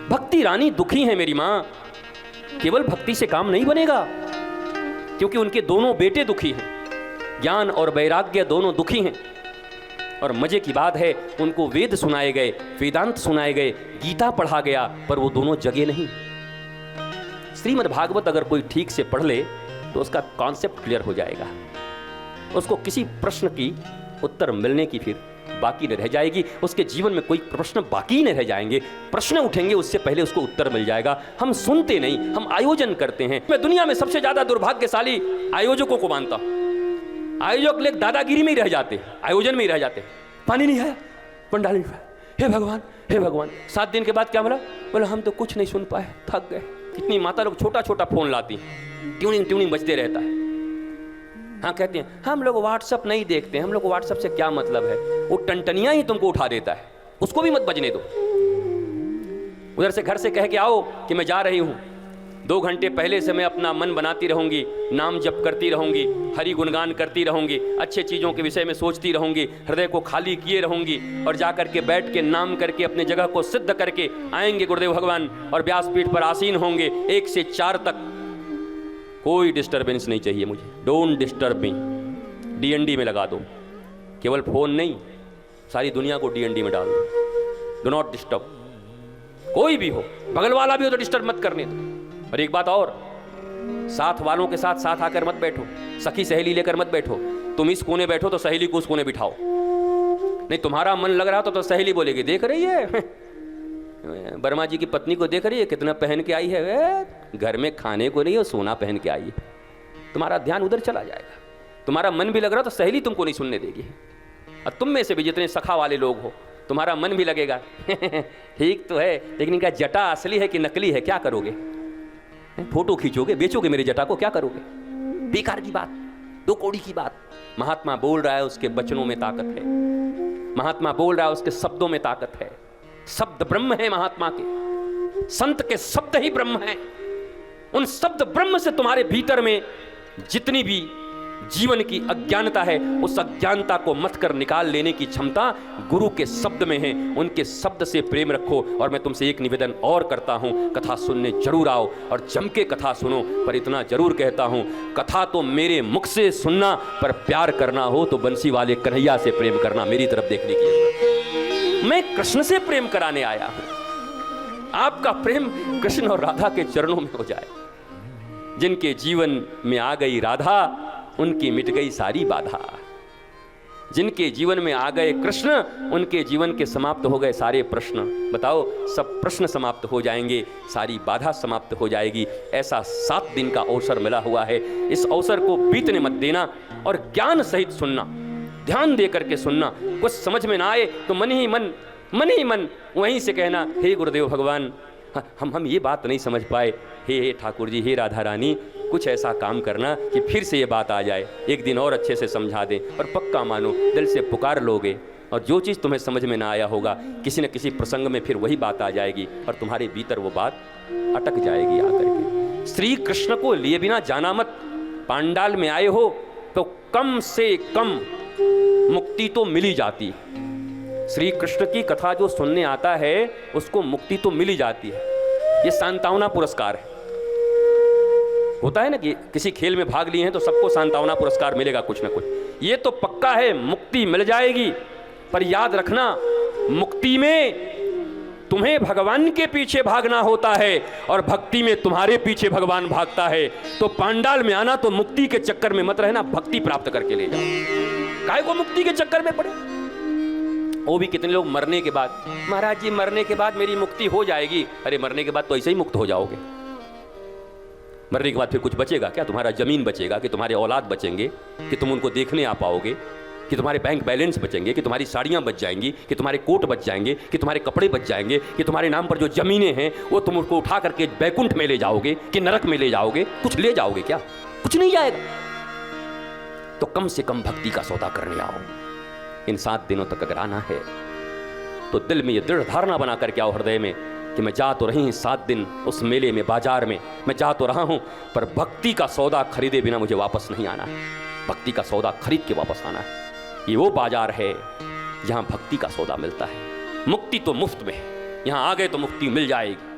भक्ति रानी दुखी है मेरी माँ। केवल भक्ति से काम नहीं बनेगा, क्योंकि उनके दोनों बेटे दुखी हैं, ज्ञान और वैराग्य दोनों दुखी हैं। और मजे की बात है, उनको वेद सुनाए गए, वेदांत सुनाए गए, गीता पढ़ा गया, पर वो दोनों जगे नहीं। श्रीमद् भागवत अगर कोई ठीक से पढ़ ले तो उसका कॉन्सेप्ट क्लियर हो जाएगा। उसको किसी प्रश्न की उत्तर मिलने की फिर बाकी न रह जाएगी। उसके जीवन में कोई प्रश्न बाकी नहीं रह जाएंगे। प्रश्न उठेंगे उससे पहले उसको उत्तर मिल जाएगा। हम सुनते नहीं, हम आयोजन करते हैं। मैं दुनिया में सबसे ज्यादा दुर्भाग्यशाली आयोजकों को मानता हूं। आयोजक लोग दादागिरी में ही रह जाते हैं, आयोजन में ही रह जाते हैं। पानी नहीं आया, पंडाल नहीं आया, हे भगवान हे भगवान। 7 दिन के बाद क्या बोला हम तो कुछ नहीं सुन पाए, थक गए। कितनी माता लोग छोटा छोटा फोन लाती, ट्यूनिंग बजते रहता है। हाँ कहते हैं हम लोग व्हाट्सअप नहीं देखते, हम लोग व्हाट्सअप से क्या मतलब है। वो टनटनियां ही तुमको उठा देता है, उसको भी मत बजने दो। उधर से घर से कह के आओ कि मैं जा रही हूं, 2 घंटे पहले से मैं अपना मन बनाती रहूंगी, नाम जप करती रहूंगी, हरि गुणगान करती रहूंगी, अच्छे चीज़ों के विषय में सोचती रहूंगी, हृदय को खाली किए रहूंगी, और जा करके बैठ के नाम करके अपने जगह को सिद्ध करके आएंगे गुरुदेव भगवान, और व्यासपीठ पर आसीन होंगे 1 से 4 तक। कोई डिस्टर्बेंस नहीं चाहिए मुझे, डोंट डिस्टर्ब मी। DND में लगा दो, केवल फोन नहीं, सारी दुनिया को DND में डाल दो। Do not disturb. कोई भी हो, बगल वाला भी हो तो डिस्टर्ब मत करने दो। और एक बात और, साथ वालों के साथ साथ आकर मत बैठो, सखी सहेली लेकर मत बैठो। तुम इस कोने बैठो तो सहेली को उस कोने बिठाओ। नहीं तुम्हारा मन लग रहा तो सहेली बोलेगी देख रही है वर्मा जी की पत्नी को देख रही है, कितना पहन के आई है, घर में खाने को नहीं और सोना पहन के आई है। तुम्हारा ध्यान उधर चला जाएगा। तुम्हारा मन भी लग रहा तो सहेली तुमको नहीं सुनने देगी। और तुम में से भी जितने सखा वाले लोग हो, तुम्हारा मन भी लगेगा ठीक तो है, लेकिन इनका जटा असली है कि नकली है, क्या करोगे? फोटो खींचोगे, बेचोगे मेरे जटा को, क्या करोगे? बेकार की बात, 2 कौड़ी की बात। महात्मा बोल रहा है, उसके वचनों में ताकत है। महात्मा बोल रहा है, उसके शब्दों में ताकत है। शब्द ब्रह्म है महात्मा के, संत के शब्द ही ब्रह्म है। उन शब्द ब्रह्म से तुम्हारे भीतर में जितनी भी जीवन की अज्ञानता है, उस अज्ञानता को मत कर निकाल लेने की क्षमता गुरु के शब्द में है। उनके शब्द से प्रेम रखो। और मैं तुमसे एक निवेदन और करता हूं, कथा सुनने जरूर आओ और जम के कथा सुनो। पर इतना जरूर कहता हूं, कथा तो मेरे मुख से सुनना, पर प्यार करना हो तो बंसी वाले कन्हैया से प्रेम करना, मेरी तरफ देखने की। मैं कृष्ण से प्रेम कराने आया हूं। आपका प्रेम कृष्ण और राधा के चरणों में हो जाए। जिनके जीवन में आ गई राधा, उनकी मिट गई सारी बाधा। जिनके जीवन में आ गए कृष्ण, उनके जीवन के समाप्त हो गए सारे प्रश्न। बताओ, सब प्रश्न समाप्त हो जाएंगे, सारी बाधा समाप्त हो जाएगी। ऐसा 7 दिन का अवसर मिला हुआ है। इस अवसर को बीतने मत देना और ज्ञान सहित सुनना, ध्यान दे करके सुनना। कुछ समझ में ना आए तो मन ही मन वहीं से कहना, हे गुरुदेव भगवान, हम ये बात नहीं समझ पाए। हे ठाकुर जी, हे राधा रानी, कुछ ऐसा काम करना कि फिर से ये बात आ जाए, एक दिन और अच्छे से समझा दें। और पक्का मानो, दिल से पुकार लोगे और जो चीज़ तुम्हें समझ में ना आया होगा, किसी न किसी प्रसंग में फिर वही बात आ जाएगी और तुम्हारे भीतर वो बात अटक जाएगी आकर के। श्री कृष्ण को लिए बिना जाना मत। पांडाल में आए हो तो कम से कम मुक्ति तो मिल ही जाती। श्री कृष्ण की कथा जो सुनने आता है उसको मुक्ति तो मिल ही जाती है। ये सांत्वना पुरस्कार है। होता है ना कि किसी खेल में भाग लिए हैं तो सबको सांत्वना पुरस्कार मिलेगा कुछ ना कुछ। ये तो पक्का है, मुक्ति मिल जाएगी। पर याद रखना, मुक्ति में तुम्हें भगवान के पीछे भागना होता है और भक्ति में तुम्हारे पीछे भगवान भागता है। तो पांडाल में आना तो मुक्ति के चक्कर में मत रहना, भक्ति प्राप्त करके ले जाओ। काहे को मुक्ति के चक्कर में पड़े? वो भी कितने लोग मरने के बाद, महाराज जी मरने के बाद मेरी मुक्ति हो जाएगी। अरे मरने के बाद तो ऐसे ही मुक्त हो जाओगे। मरने के बाद फिर कुछ बचेगा क्या? तुम्हारा जमीन बचेगा कि तुम्हारे औलाद बचेंगे कि तुम उनको देखने आ पाओगे, कि तुम्हारे बैंक बैलेंस बचेंगे, कि तुम्हारी साड़ियाँ बच जाएंगी, कि तुम्हारे कोट बच जाएंगे, कि तुम्हारे कपड़े बच जाएंगे, कि तुम्हारे नाम पर जो जमीनें हैं वो तुम उनको उठा करके बैकुंठ में ले जाओगे कि नरक में ले जाओगे? कुछ ले जाओगे क्या? कुछ नहीं जाएगा। तो कम से कम भक्ति का सौदा करने आओ। इन 7 दिनों तक अगर आना है तो दिल में ये दृढ़ धारणा बना करके आओ, हृदय में, कि मैं जा तो रही 7 दिन उस मेले में, बाजार में मैं जा तो रहा हूं, पर भक्ति का सौदा खरीदे बिना मुझे वापस नहीं आना है। भक्ति का सौदा खरीद के वापस आना है। ये वो बाजार है जहां भक्ति का सौदा मिलता है। मुक्ति तो मुफ्त में है, यहां आ गए तो मुक्ति मिल जाएगी।